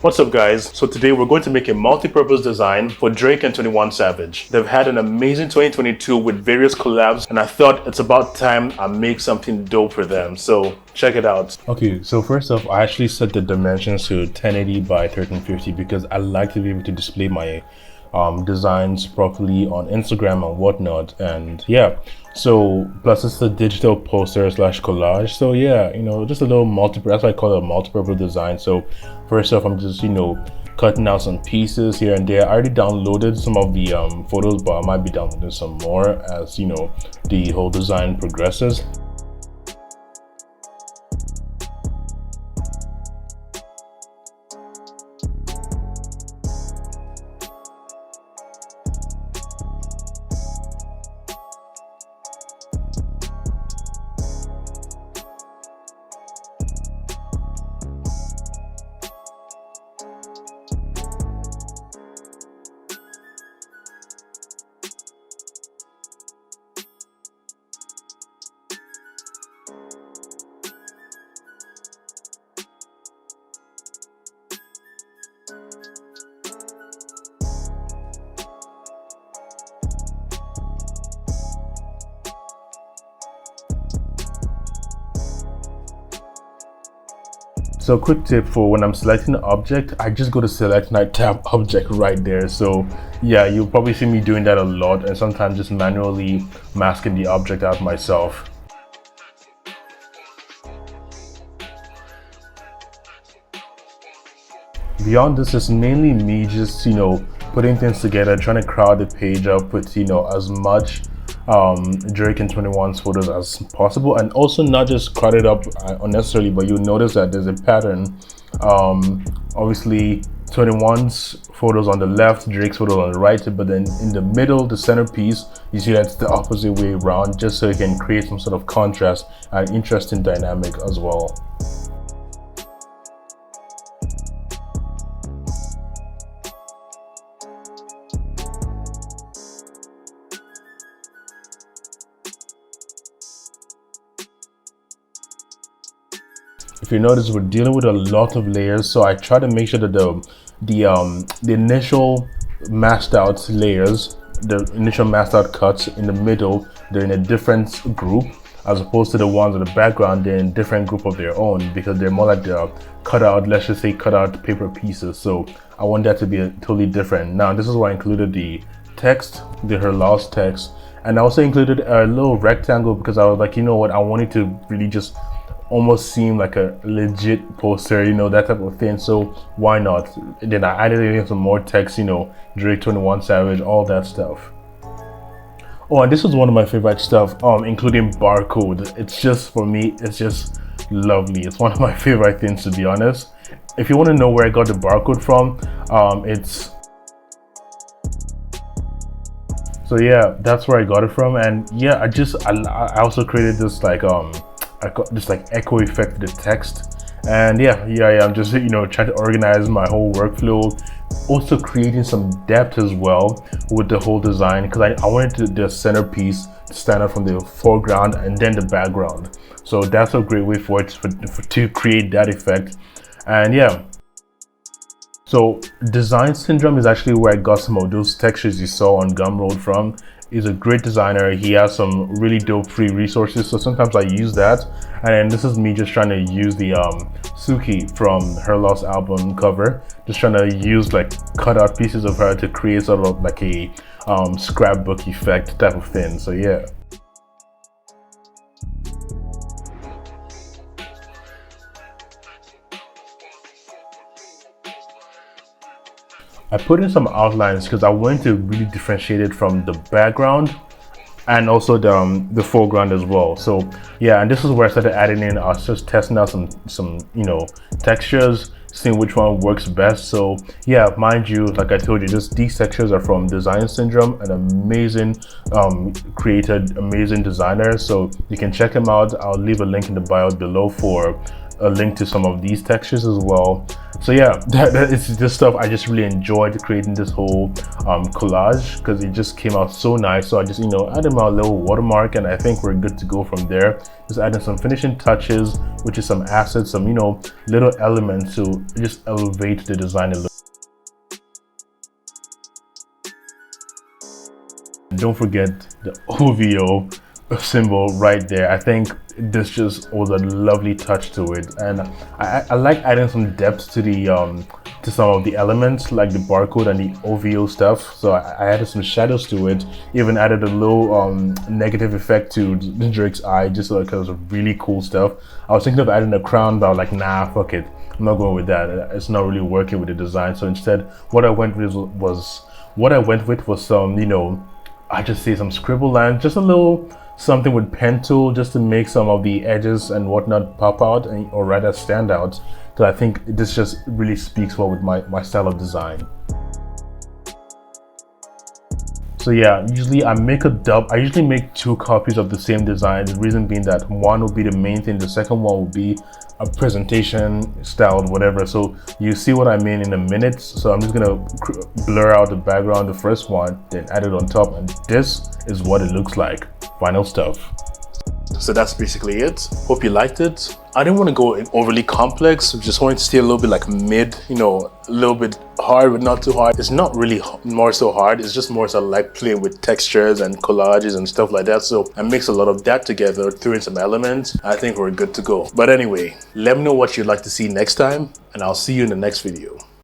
What's up guys? So today we're going to make a multi-purpose design for Drake and 21 Savage. They've had an amazing 2022 with various collabs and I thought it's about time I make something dope for them. So check it out. Okay, so first off, I actually set the dimensions to 1080 by 1350 because I like to be able to display my designs properly on Instagram and whatnot. And yeah, so plus it's a digital poster slash collage. So yeah, just a little that's why I call it a multi-purpose design. So first off, I'm just cutting out some pieces here and there. I already downloaded some of the photos, but I might be downloading some more as the whole design progresses. So quick tip for when I'm selecting an object, I just go to select and I tap object right there. So yeah, you'll probably see me doing that a lot and sometimes just manually masking the object out myself. Beyond this, it's mainly me just putting things together, trying to crowd the page up with as much Drake and 21's photos as possible, and also not just crowd it up unnecessarily, but you'll notice that there's a pattern. Obviously 21's photos on the left, Drake's photos on the right, but then in the middle, the centerpiece, you see that's the opposite way around, just so you can create some sort of contrast and interesting dynamic as well. If you notice, we're dealing with a lot of layers, so I try to make sure that the initial masked out layers, the initial masked out cuts in the middle, they're in a different group, as opposed to the ones in the background, they're in a different group of their own, because they're more like the cut out, let's just say cut out paper pieces. So I want that to be totally different. Now this is why I included the text, her lost text, and I also included a little rectangle because I was like, you know what, I wanted to really just almost seem like a legit poster, that type of thing. So why not? Then I added in some more text, Drake, 21 Savage, all that stuff. Oh, and this was one of my favorite stuff, including barcode. It's just, for me, it's just lovely. It's one of my favorite things, to be honest. If you want to know where I got the barcode from, so yeah, that's where I got it from. And yeah, I also created this I got this echo effect to the text, and yeah, I'm just trying to organize my whole workflow, also creating some depth as well with the whole design, because I wanted the centerpiece to stand out from the foreground and then the background. So that's a great way for it to create that effect. And yeah, so Design Syndrome is actually where I got some of those textures you saw on Gumroad from. He's a great designer. He has some really dope free resources, so sometimes I use that. And then this is me just trying to use the Suki from her Lost album cover, just trying to use cut out pieces of her to create sort of like a scrapbook effect type of thing. So yeah. I put in some outlines because I wanted to really differentiate it from the background and also the foreground as well. So yeah, and this is where I started adding in. I was just testing out some textures, seeing which one works best. So yeah, mind you, like I told you, these textures are from Design Syndrome, an amazing amazing designer. So you can check him out. I'll leave a link in the bio below for a link to some of these textures as well. So yeah, that is just stuff I just really enjoyed creating this whole collage, because it just came out so nice. So I just, you know, added my little watermark, and I think we're good to go from there. Just adding some finishing touches, which is some assets, some, you know, little elements to just elevate the design a little. Don't forget the OVO symbol right there. I think this just was a lovely touch to it, and I like adding some depth to the to some of the elements, like the barcode and the OVO stuff. So I added some shadows to it, even added a little negative effect to the Drake's eye, just because of really cool stuff. I was thinking of adding a crown, but I was like, nah, fuck it, I'm not going with that. It's not really working with the design. So instead, what I went with was some, you know, I just see some scribble lines, just a little something with pen tool, just to make some of the edges and whatnot pop out, or rather stand out. So I think this just really speaks well with my style of design. So yeah, usually I usually make 2 copies of the same design. The reason being that one will be the main thing, the second one will be a presentation styled whatever. So you see what I mean in a minute. So I'm just gonna blur out the background, the first one, then add it on top, and this is what it looks like. Final stuff. So that's basically it. Hope you liked it. I didn't want to go overly complex, just wanted to stay a little bit like mid, you know, a little bit hard but not too hard. It's not really more so hard, it's just more so like playing with textures and collages and stuff like that. So I mixed a lot of that together, threw in some elements. I think we're good to go. But anyway, let me know what you'd like to see next time, and I'll see you in the next video.